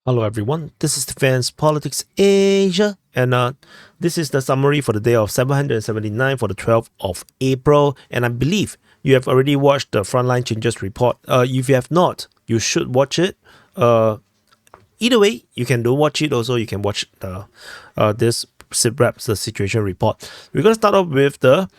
Hello everyone, this is Defense Politics Asia, and this is the summary for the day of 779 for the 12th of April, and I believe you have already watched the Frontline Changes report. If you have not, you should watch it. Either way, you can don't watch it also, you can watch this SITREP, the situation report. We're going to start off with the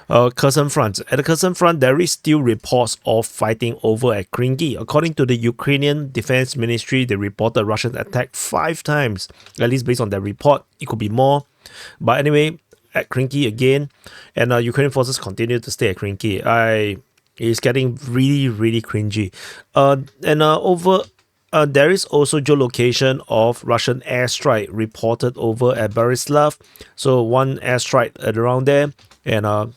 Kherson Front. At the Kherson Front, there is still reports of fighting over at Kreminna. According to the Ukrainian Defense Ministry, they reported Russian attack 5 times, at least based on their report. It could be more. But anyway, at Kreminna again, and Ukrainian forces continue to stay at Kreminna. It's getting really cringy. There is also geolocation of Russian airstrike reported over at Borislav. So one airstrike at around there, and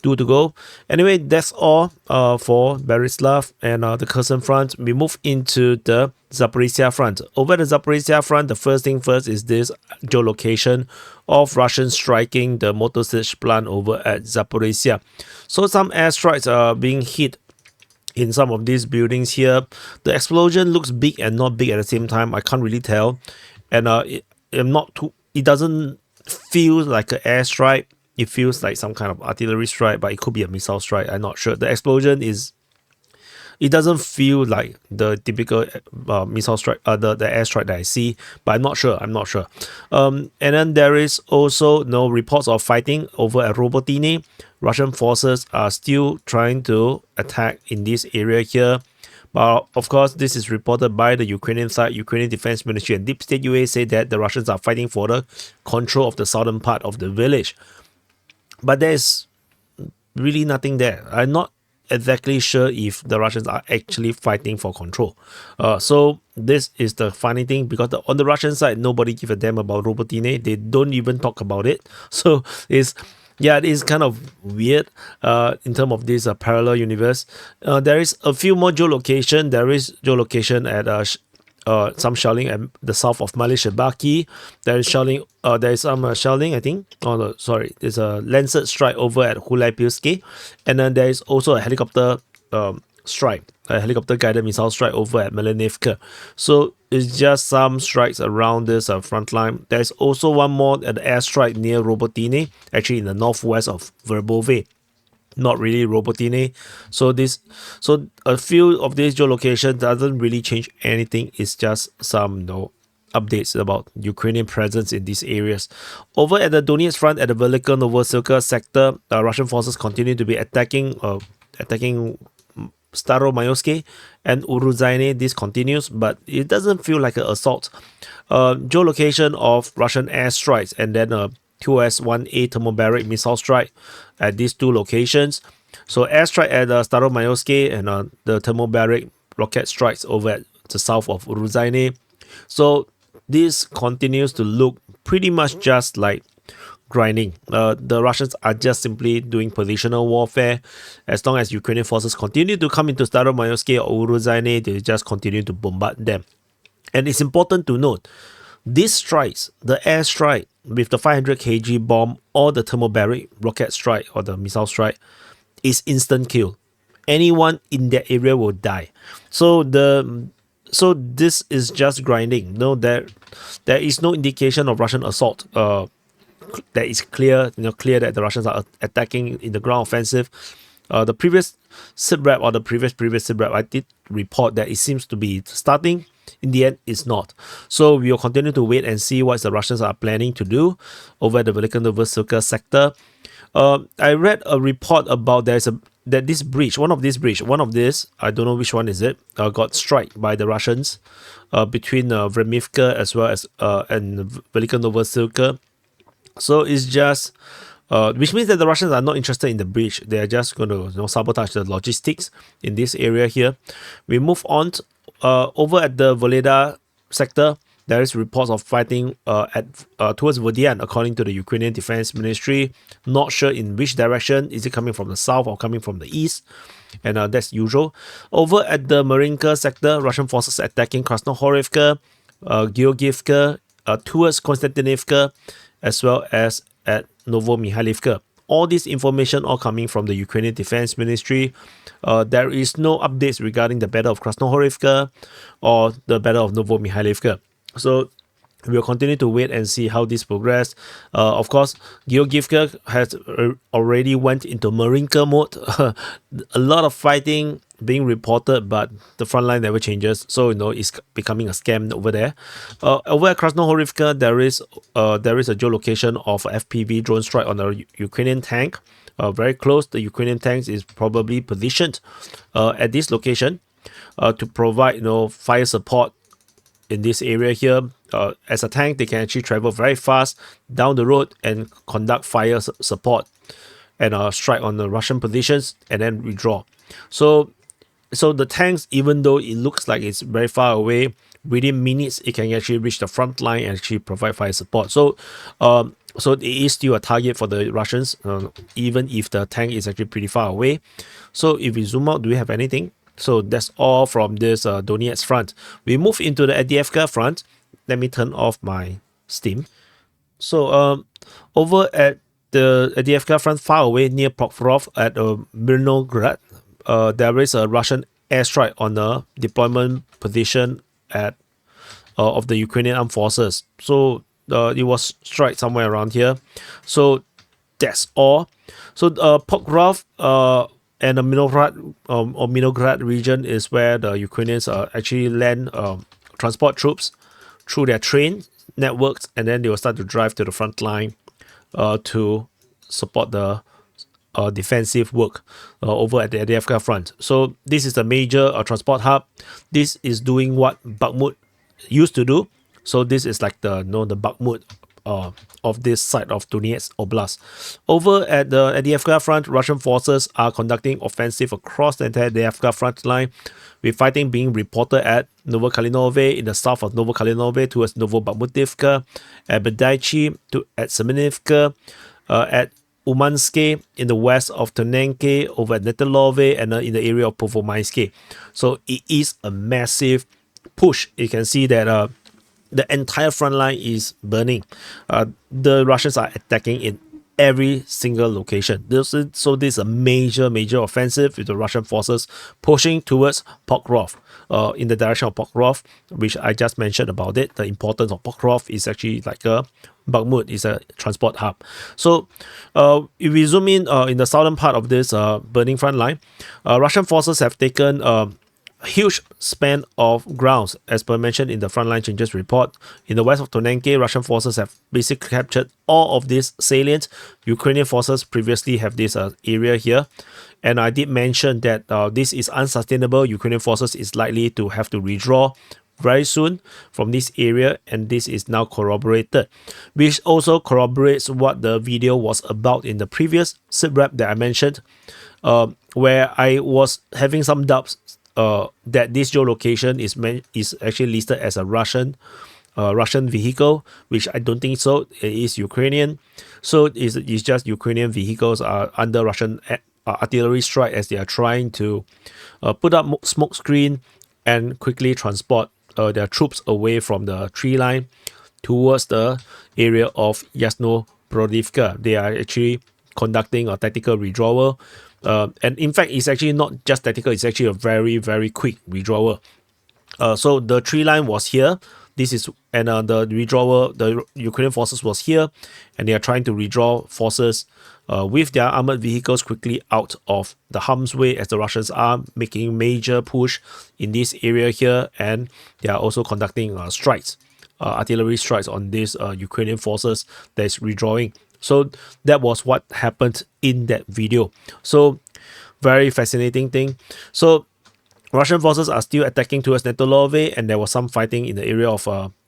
2 to go. Anyway, that's all for Borislav and the Kherson Front. We move into the Zaporizhzhia Front. Over the Zaporizhzhia Front, the first thing first is this geolocation of Russians striking the motor siege plant over at Zaporizhzhia. So some airstrikes are being hit in some of these buildings here. The explosion looks big and not big at the same time. I can't really tell, and it doesn't feel like an airstrike. It feels like some kind of artillery strike, but it could be a missile strike. I'm not sure. The explosion it doesn't feel like the typical missile strike, the airstrike that I see, but I'm not sure. And then there is also no reports of fighting over at Robotini. Russian forces are still trying to attack in this area here. But of course, this is reported by the Ukrainian side. Ukrainian Defense Ministry and Deep State UA say that the Russians are fighting for the control of the southern part of the village. But there's really nothing there. I'm not exactly sure if the Russians are actually fighting for control. So this is the funny thing, because on the Russian side, nobody give a damn about Robotine. They don't even talk about it. So it is kind of weird in terms of this parallel universe. There is a few more geolocation. There is geolocation at some shelling at the south of Malaysia Baki. There is shelling. There is some shelling, I think. Oh no, sorry. There's a Lancet strike over at Hulai Pilski, and then there is also a helicopter strike, a helicopter guided missile strike over at Melanivka. So it's just some strikes around this front line. There's also one more at the airstrike near Robotini, actually in the northwest of Verbove. Not really Robotini. So a few of these geolocations doesn't really change anything. It's just some updates about Ukrainian presence in these areas. Over at the Donetsk Front at the Velika Novosilka sector, Russian forces continue to be attacking Staromayoske and Uruzhaine. This continues, but it doesn't feel like an assault. Geolocation of Russian airstrikes, and then QS-1A thermobaric missile strike at these 2 locations. So airstrike at Staromayoske and the thermobaric rocket strikes over at the south of Uruzhaine. So this continues to look pretty much just like grinding. The Russians are just simply doing positional warfare. As long as Ukrainian forces continue to come into Staromayoske or Uruzhaine, they just continue to bombard them. And it's important to note, these strikes, the airstrike with the 500 kg bomb or the thermobaric rocket strike or the missile strike, is instant kill. Anyone in that area will die. So this is just grinding. No, there is no indication of Russian assault. That is clear that the Russians are attacking in the ground offensive. The previous SITREP or the previous SITREP, I did report that it seems to be starting. In the end, it's not. So we will continue to wait and see what the Russians are planning to do over the Velika Novosilka sector. I read a report about this bridge, one of this, I don't know which one is it, got struck by the Russians between Vremivka as well as and Velika Novosilka. So it's just which means that the Russians are not interested in the bridge. They are just going to sabotage the logistics in this area here. We move on over at the Voleda sector. There is reports of fighting towards Vodian, according to the Ukrainian Defense Ministry. Not sure in which direction. Is it coming from the south or coming from the east? And that's usual. Over at the Marinka sector, Russian forces attacking Krasnohorivka, Georgievka, towards Konstantinivka, as well as at Novomihайлivka. all this information all coming from the Ukrainian Defense Ministry. There is no updates regarding the Battle of Krasnohorivka or the Battle of Novomikhailivka. So we'll continue to wait and see how this progress. Of course, Georgievka has already went into Marinka mode. A lot of fighting being reported, but the front line never changes. So, it's becoming a scam over there. Over at Krasnohorivka, there is a geolocation of FPV drone strike on a Ukrainian tank. Very close. The Ukrainian tanks is probably positioned at this location to provide, fire support in this area here. As a tank, they can actually travel very fast down the road and conduct fire support and strike on the Russian positions and then withdraw. So the tanks, even though it looks like it's very far away, within minutes it can actually reach the front line and actually provide fire support. So it is still a target for the Russians, even if the tank is actually pretty far away. So if we zoom out, do we have anything? So that's all from this Donetsk Front. We move into the Avdiivka Front. Let me turn off my Steam. So over at the Avdiivka Front, far away near Pokrovsk at Mirnograd, there is a Russian airstrike on a deployment position of the Ukrainian armed forces. So it was strike somewhere around here. So that's all. So Pokrovsk and the Mirnograd region is where the Ukrainians actually land transport troops through their train networks, and then they will start to drive to the front line to support the defensive work over at the Avdiivka Front. So this is a major transport hub. This is doing what Bakhmut used to do. So this is like the Bakhmut of this side of Donetsk Oblast. Over at the Avdiivka Front, Russian forces are conducting offensive across the entire Avdiivka front line, with fighting being reported at Novokalinove in the south of Novokalinove towards Novobakhmutivka, at Bedaichi at Semenivka, at Umanske in the west of Ternenke, over at Netelove, and in the area of Povomaisky. So it is a massive push. You can see that the entire front line is burning. The Russians are attacking in every single location. So this is a major offensive with the Russian forces pushing towards Pokrovsk, in the direction of Pokrovsk, which I just mentioned about it. The importance of Pokrovsk is actually like Bakhmut is a transport hub. So if we zoom in the southern part of this burning front line, Russian forces have taken huge span of grounds, as per mentioned in the frontline changes report. In the west of Ternenke, Russian forces have basically captured all of these salient. Ukrainian forces previously have this area here, and I did mention that this is unsustainable. Ukrainian forces is likely to have to withdraw very soon from this area, and this is now corroborated, which also corroborates what the video was about in the previous SITREP that I mentioned, where I was having some doubts that this geolocation is actually listed as a Russian vehicle, which I don't think so. It is Ukrainian. So it's just Ukrainian vehicles are under Russian artillery strike as they are trying to put up smoke screen and quickly transport their troops away from the tree line towards the area of Yasno-Brodivka. They are actually conducting a tactical withdrawal. And in fact, it's actually not just tactical, it's actually a very, very quick withdrawal. So the tree line was here. The withdrawal, the Ukrainian forces was here, and they are trying to withdraw forces with their armored vehicles quickly out of the harm's way, as the Russians are making major push in this area here, and they are also conducting strikes, artillery strikes on these Ukrainian forces that is withdrawing. So that was what happened in that video. So very fascinating thing. So Russian forces are still attacking towards Netelove, and there was some fighting in the area of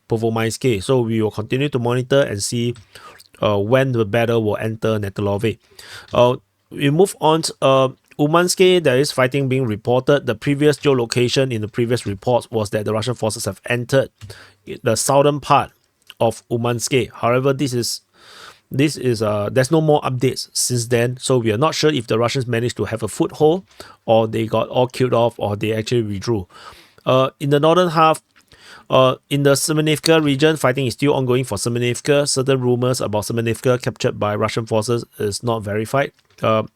Povomaisky. So we will continue to monitor and see when the battle will enter Netelove. We move on to Umanske. There is fighting being reported. The previous geolocation in the previous reports was that the Russian forces have entered the southern part of Umanske. However, there's no more updates since then, so we are not sure if the Russians managed to have a foothold, or they got all killed off, or they actually withdrew. In the northern half, In the Semenivka region, fighting is still ongoing for Semenivka. Certain rumors about Semenivka captured by Russian forces is not verified. At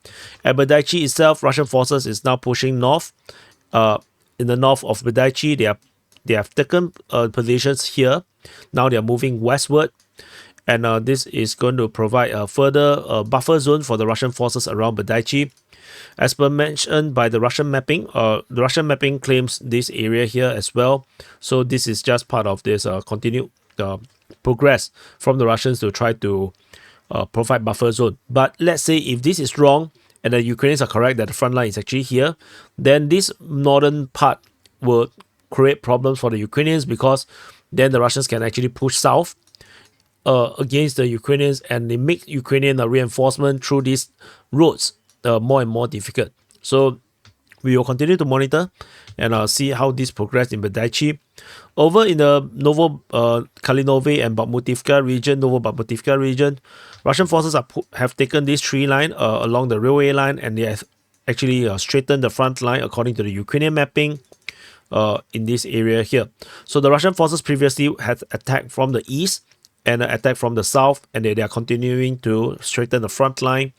Berdaichi itself, Russian forces is now pushing north. In the north of Berdaichi, they have taken positions here. Now they are moving westward, and this is going to provide a further buffer zone for the Russian forces around Berdaichi. As per mentioned by the Russian mapping claims this area here as well. So this is just part of this continued progress from the Russians to try to provide buffer zone. But let's say if this is wrong and the Ukrainians are correct that the front line is actually here, then this northern part will create problems for the Ukrainians, because then the Russians can actually push south against the Ukrainians, and they make Ukrainian reinforcement through these roads more and more difficult. So we will continue to monitor and see how this progress in Berdaichi. Over in the Kalinove and Bakhmutivka region, Russian forces have taken this tree line along the railway line, and they have actually straightened the front line according to the Ukrainian mapping in this area here. So the Russian forces previously had attacked from the east and attack from the south, and they are continuing to straighten the front line,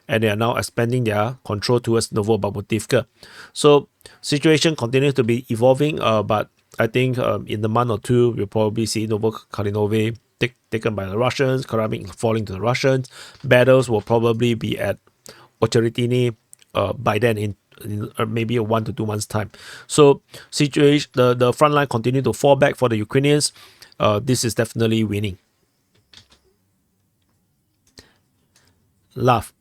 and they are now expanding their control towards Bakhmutivka. So situation continues to be evolving, but I think in the month or two we'll probably see Kalinove taken by the Russians, Kharkiv falling to the Russians. Battles will probably be at Ocheretini by then in maybe 1 to 2 months time. So situation, the front line continue to fall back for the Ukrainians. This is definitely winning. Laugh.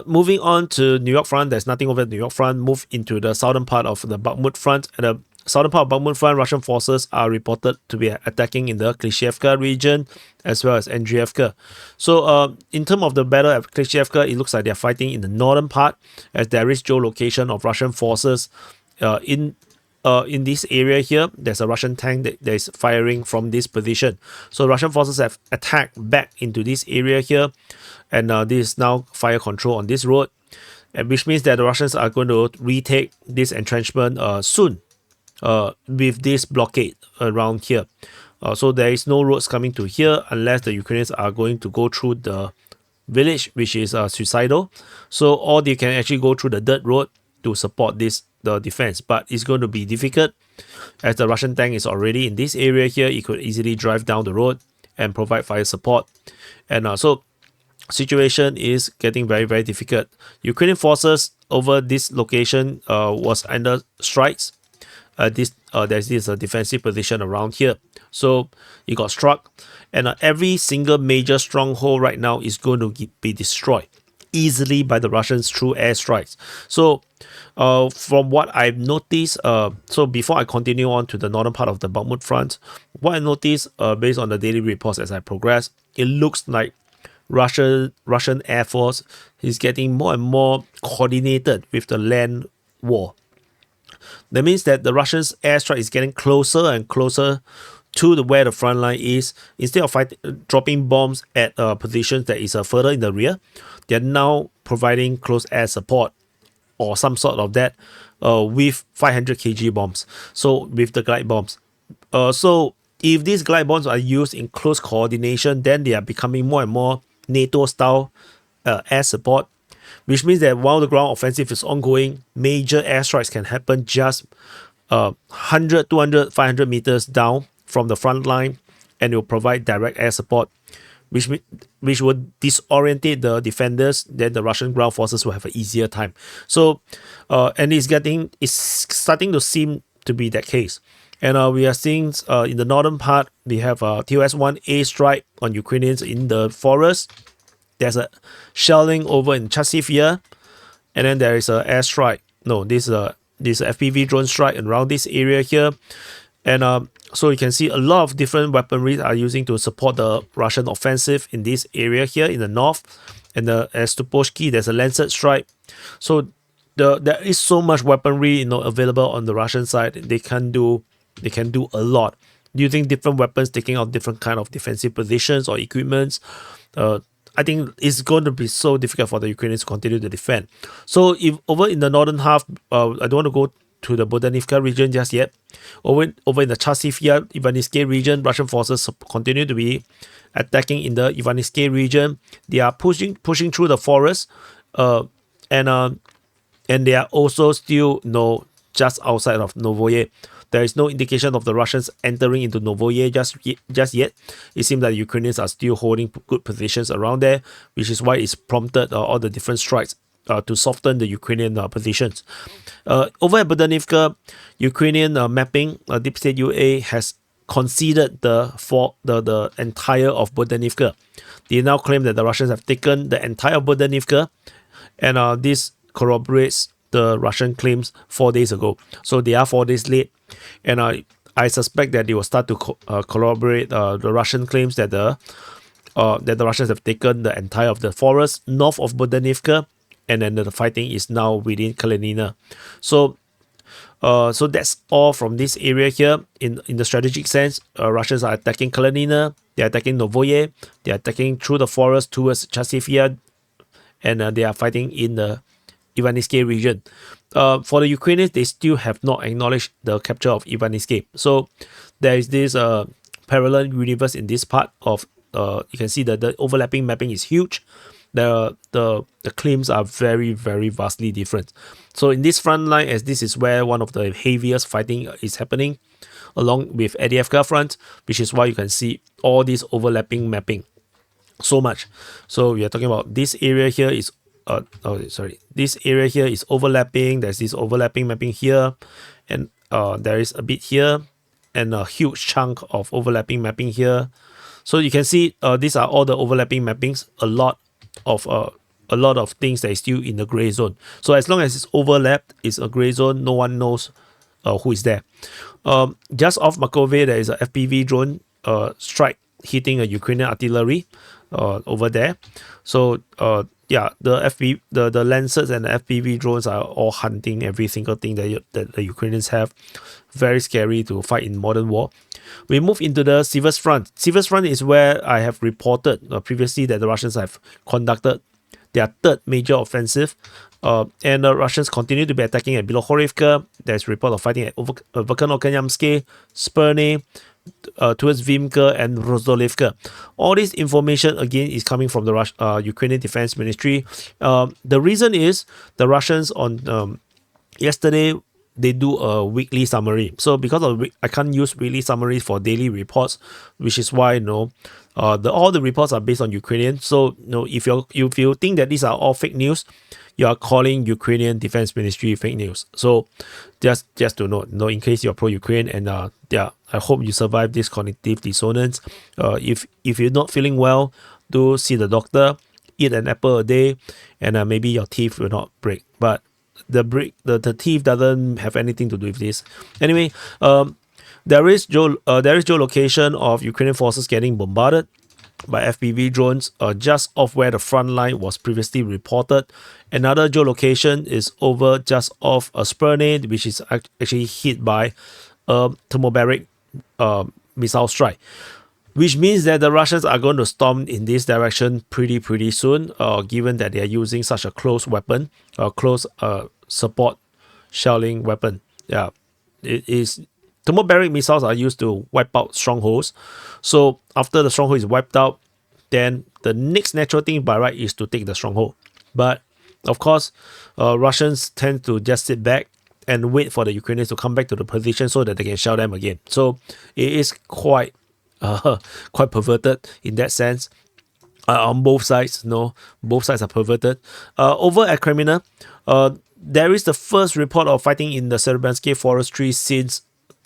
Moving on to New York Front, there's nothing over the New York Front. Move into the southern part of the Bakhmut Front. At the southern part of Bakhmut Front, Russian forces are reported to be attacking in the Klishchiivka region as well as Andriivka. So in terms of the battle at Klishchiivka, it looks like they're fighting in the northern part, as there is geolocation of Russian forces in this area here. There's a Russian tank that is firing from this position. So Russian forces have attacked back into this area here, and this is now fire control on this road, and which means that the Russians are going to retake this entrenchment soon with this blockade around here. So there is no roads coming to here unless the Ukrainians are going to go through the village, which is suicidal. So or they can actually go through the dirt road to support the defense, but it's going to be difficult as the Russian tank is already in this area here. It could easily drive down the road and provide fire support, and so situation is getting very, very difficult. Ukrainian forces over this location was under strikes. There's this defensive position around here, so it got struck, and every single major stronghold right now is going to be destroyed easily by the Russians through airstrikes. So from what I've noticed, so before I continue on to the northern part of the Bakhmut Front, what I noticed based on the daily reports as I progress, it looks like Russian Air Force is getting more and more coordinated with the land war. That means that the Russians' airstrike is getting closer and closer to where the front line is. Instead of dropping bombs at positions that is further in the rear, they are now providing close air support or some sort of that with 500 kg bombs. So with the glide bombs. So if these glide bombs are used in close coordination, then they are becoming more and more NATO-style air support, which means that while the ground offensive is ongoing, major airstrikes can happen just 100, 200, 500 meters down from the front line, and it will provide direct air support, which would disorientate the defenders. Then the Russian ground forces will have an easier time. So, and it's starting to seem to be that case. And we are seeing in the northern part, we have TOS-1A strike on Ukrainians in the forest. There's a shelling over in Chasiv, and then there is a airstrike. No, this FPV drone strike around this area here. And so you can see a lot of different weaponry are using to support the Russian offensive in this area here in the north. And at Stuposhki, there's a Lancet strike. So there is so much weaponry available on the Russian side. They can do a lot using different weapons, taking out different kind of defensive positions or equipments. I think it's going to be so difficult for the Ukrainians to continue to defend. So if over in the northern half, I don't want to go to the BOHDANIVKA region just yet. Over in the Chasiv Ivaniske region, Russian forces continue to be attacking in the Ivaniske region. They are pushing through the forest, and they are also still just outside of Novoye. There is no indication of the Russians entering into Novoye just yet. It seems that the Ukrainians are still holding good positions around there, which is why it's prompted all the different strikes to soften the Ukrainian positions. Over at BOHDANIVKA, Ukrainian mapping, Deep State UA has conceded the entire of BOHDANIVKA. They now claim that the Russians have taken the entire BOHDANIVKA, and this corroborates the Russian claims 4 days ago. So they are 4 days late, and I suspect that they will start to corroborate the Russian claims that the Russians have taken the entire of the forest north of BOHDANIVKA, and then the fighting is now within Kreminna. So that's all from this area here. In the strategic sense, Russians are attacking Kreminna, they are attacking Novoye, they are attacking through the forest towards Chasiv, and they are fighting in the Ivaniske region. For the Ukrainians, they still have not acknowledged the capture of Ivaniske. So there is this parallel universe in this part of, you can see that the overlapping mapping is huge. The claims are very, very vastly different. So in this front line, as this is where one of the heaviest fighting is happening, along with Avdiivka Front, which is why you can see all this overlapping mapping so much. So we are talking about this area here is this area here is overlapping. There's this overlapping mapping here, and there is a bit here, and a huge chunk of overlapping mapping here. So you can see these are all the overlapping mappings. A lot of things that is still in the gray zone. So as long as it's overlapped, it's a gray zone. No one knows who is there. Just off Makove, there is a FPV drone strike hitting a Ukrainian artillery over there. So yeah, the Lancers and the FPV drones are all hunting every single thing that the Ukrainians have. Very scary to fight in modern war. We move into the Siversk Front. Siversk Front is where I have reported previously that the Russians have conducted their third major offensive, and the Russians continue to be attacking at Bilohorivka. There's report of fighting at Verkhnokanyamske, Sperne, towards Vimka and Rozdolivka. All this information again is coming from the Ukrainian Defense Ministry. The reason is the Russians on yesterday they do a weekly summary. So because of I can't use weekly summaries for daily reports, which is why all the reports are based on Ukrainian. So if you think that these are all fake news, you are calling Ukrainian Defense Ministry fake news. So just to know, in case you're pro-Ukraine, and I hope you survive this cognitive dissonance. If you're not feeling well, do see the doctor, eat an apple a day, and maybe your teeth will not break. But the teeth doesn't have anything to do with this. Anyway, there is geolocation of Ukrainian forces getting bombarded by FPV drones just off where the front line was previously reported. Another geolocation is over just off a Sperne, which is actually hit by a thermobaric missile strike, which means that the Russians are going to storm in this direction pretty soon, given that they are using such a close weapon, close support shelling weapon. Yeah, it is. Thermobaric missiles are used to wipe out strongholds. So after the stronghold is wiped out, then the next natural thing by right is to take the stronghold. But of course, Russians tend to just sit back and wait for the Ukrainians to come back to the position so that they can shell them again. So it is quite perverted in that sense. On both sides, both sides are perverted. Over at Kreminna, there is the first report of fighting in the Serebrenske forestry since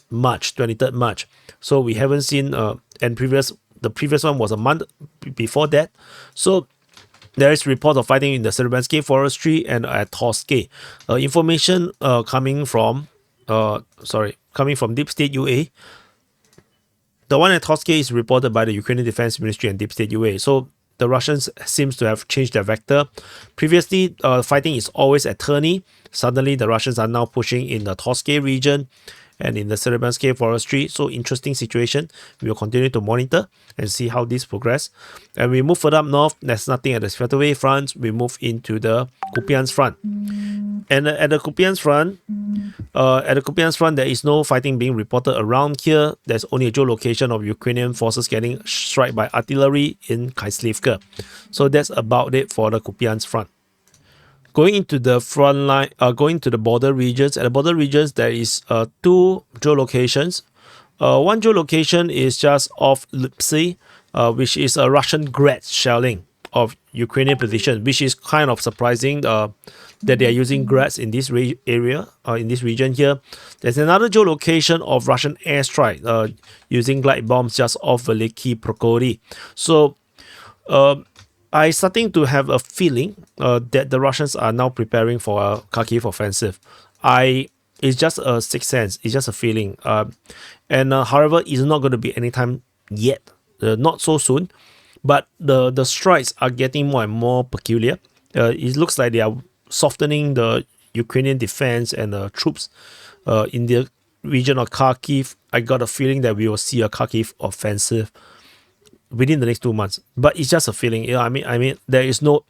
March, 23rd March. So we haven't seen, and the previous one was a month before that. So there is report of fighting in the Serebrenske forestry and at Torske. Information coming from Deep State UA. The one at Torske is reported by the Ukrainian Defense Ministry and Deep State UA. So the Russians seems to have changed their vector. Previously, fighting is always at Terny. Suddenly, the Russians are now pushing in the Torske region. and in the Siversk forestry. So interesting situation. We will continue to monitor and see how this progress. And we move further up north. There's nothing at the Zaporizhzhia Front. We move into the Kupyansk Front. And at the Kupyansk Front, there is no fighting being reported around here. There's only a geolocation of Ukrainian forces getting struck by artillery in Kharkiv. So that's about it for the Kupyansk Front. Going into the front line, going to the border regions. At the border regions, there is two geolocations. One geolocation is just off Lipsy, which is a Russian grad shelling of Ukrainian position, which is kind of surprising that they are using grads in this area, in this region here. There's another geolocation of Russian airstrike using glide bombs just off Veliki Prokori. So I starting to have a feeling that the Russians are now preparing for a Kharkiv offensive. It's just a sixth sense. It's just a feeling. However, it's not going to be anytime yet. Not so soon. But the strikes are getting more and more peculiar. It looks like they are softening the Ukrainian defense and the troops in the region of Kharkiv. I got a feeling that we will see a Kharkiv offensive within the next 2 months. But it's just a feeling. I mean, there is no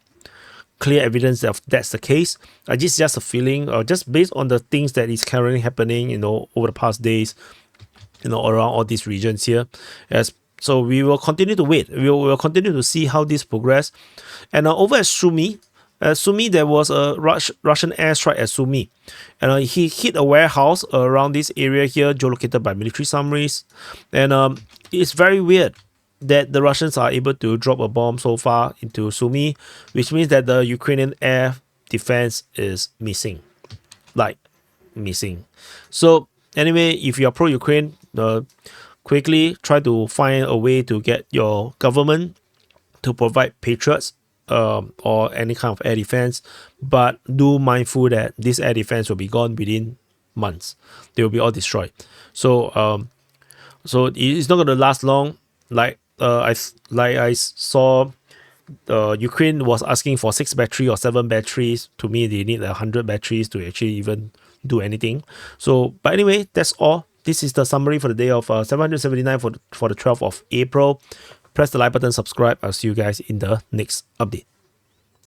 clear evidence that that's the case. It's just a feeling, just based on the things that is currently happening, over the past days, around all these regions here. So we will continue to wait. We will continue to see how this progress. And over at Sumy, there was a Russian airstrike at Sumy. And he hit a warehouse around this area here, geolocated by military submarines. And it's very weird that the Russians are able to drop a bomb so far into Sumy, which means that the Ukrainian air defense is missing. So anyway, if you are pro-Ukraine, quickly try to find a way to get your government to provide Patriots or any kind of air defense, but do mindful that this air defense will be gone within months. They will be all destroyed. So it's not going to last long. I saw Ukraine was asking for 6 batteries or 7 batteries. To me, they need 100 batteries to actually even do anything. So, but anyway, that's all. This is the summary for the day of 779 for the 12th of April. Press the like button, subscribe. I'll see you guys in the next update.